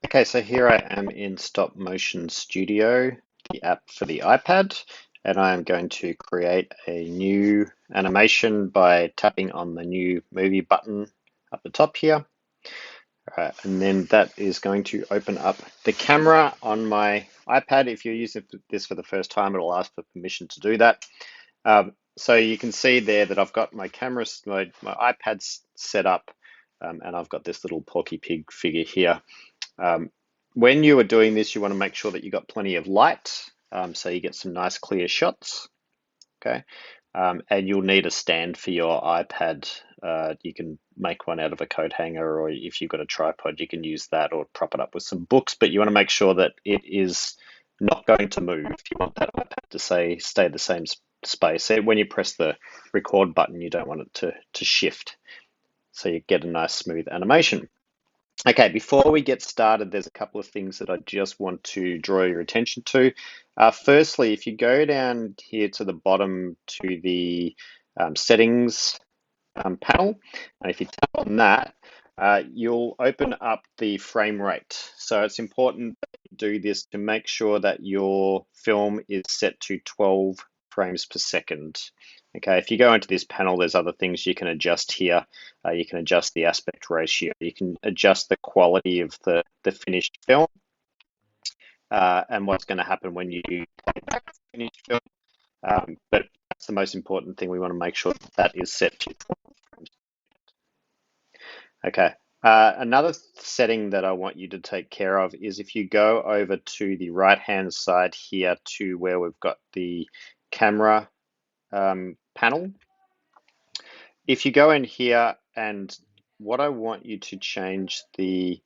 Okay, so here I am in Stop Motion Studio, the app for the iPad, and I am going to create a new animation by tapping on the new movie button at the top here. All right, and then that is going to open up the camera on my iPad. If you're using this for the first time, it'll ask for permission to do that. So you can see there that I've got my my iPad's set up, and I've got this little Porky Pig figure here. Um, when you are doing this, you want to make sure that you got plenty of light, so you get some nice clear shots. Okay, and you'll need a stand for your iPad. You can make one out of a coat hanger, or if you've got a tripod, you can use that or prop it up with some books. But you want to make sure that it is not going to move. You want that iPad to stay the same space. So when you press the record button, you don't want it to shift. So you get a nice smooth animation. Okay, before we get started, there's a couple of things that I just want to draw your attention to. Firstly, if you go down here to the bottom to the settings panel, and if you tap on that, you'll open up the frame rate. So it's important that you do this to make sure that your film is set to 12 frames per second. Okay, if you go into this panel, there's other things you can adjust here. You can adjust the aspect ratio. You can adjust the quality of the finished film, and what's going to happen when you play back the finished film. But that's the most important thing. We want to make sure that that is set to 12 frames. Okay. Another setting that I want you to take care of is if you go over to the right-hand side here to where we've got the camera panel. If you go in here, and what I want you to change the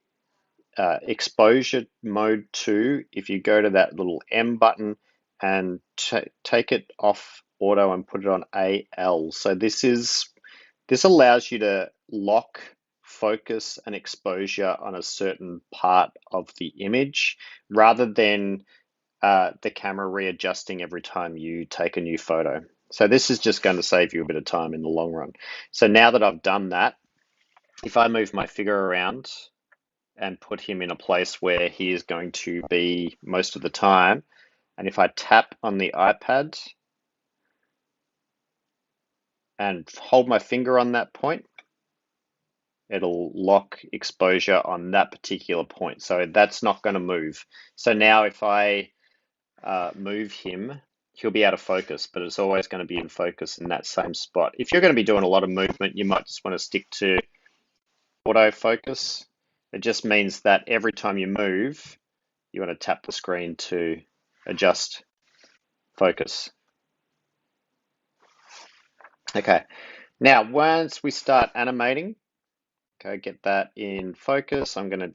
exposure mode to, if you go to that little M button and take it off auto and put it on AL. So this allows you to lock focus and exposure on a certain part of the image rather than the camera readjusting every time you take a new photo. So this is just going to save you a bit of time in the long run. So now that I've done that, if I move my figure around and put him in a place where he is going to be most of the time, and if I tap on the iPad and hold my finger on that point, it'll lock exposure on that particular point. So that's not going to move. So now if I move him, he'll be out of focus, but it's always going to be in focus in that same spot. If you're going to be doing a lot of movement, you might just want to stick to autofocus. It just means that every time you move, you want to tap the screen to adjust focus. Okay, now once we start animating, okay, get that in focus. I'm going to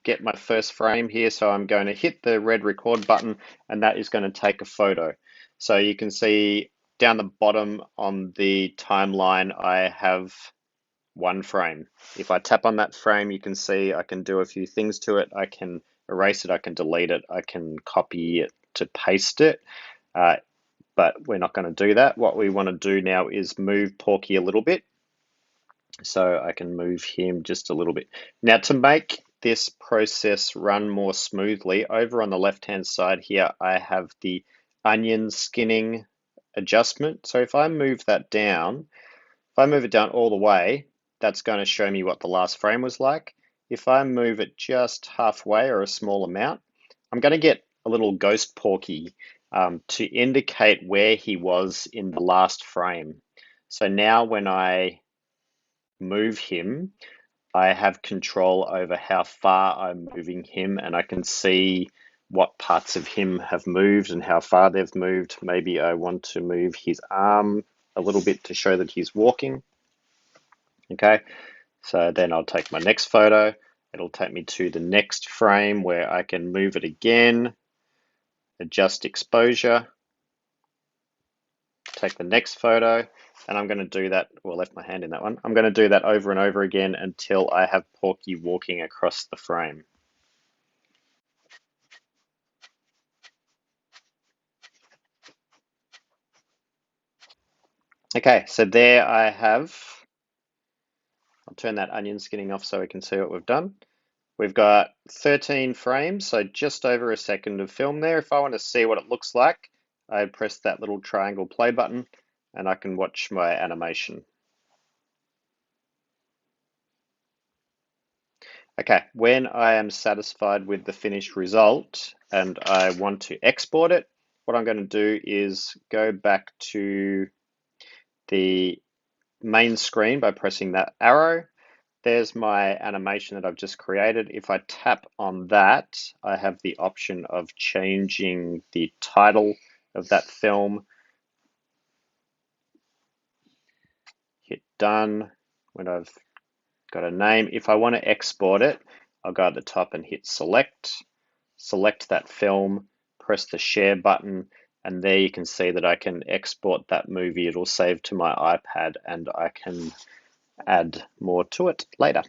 get my first frame here. So I'm going to hit the red record button, and that is going to take a photo. So you can see down the bottom on the timeline, I have one frame. If I tap on that frame, you can see I can do a few things to it. I can erase it, I can delete it, I can copy it to paste it. But we're not going to do that. What we want to do now is move Porky a little bit. So I can move him just a little bit. Now to make this process run more smoothly, over on the left-hand side here, I have the onion skinning adjustment. So if I move that down, if I move it down all the way, that's going to show me what the last frame was like. If I move it just halfway or a small amount, I'm going to get a little ghost Porky to indicate where he was in the last frame. So now when I move him, I have control over how far I'm moving him, and I can see what parts of him have moved and how far they've moved. Maybe I want to move his arm a little bit to show that he's walking. Okay, so then I'll take my next photo. It'll take me to the next frame where I can move it again, adjust exposure, take the next photo, and I'm going to do that. Well, I left my hand in that one. I'm going to do that over and over again until I have Porky walking across the frame. Okay, so there I have, I'll turn that onion skinning off so we can see what we've done. We've got 13 frames, so just over a second of film there. If I want to see what it looks like, I press that little triangle play button and I can watch my animation. Okay, when I am satisfied with the finished result and I want to export it, what I'm going to do is go back to the main screen by pressing that arrow. There's my animation that I've just created. If I tap on that, I have the option of changing the title of that film. Hit done when I've got a name. If I want to export it, I'll go at the top and hit select that film, press the share button, and there you can see that I can export that movie. It'll save to my iPad and I can add more to it later.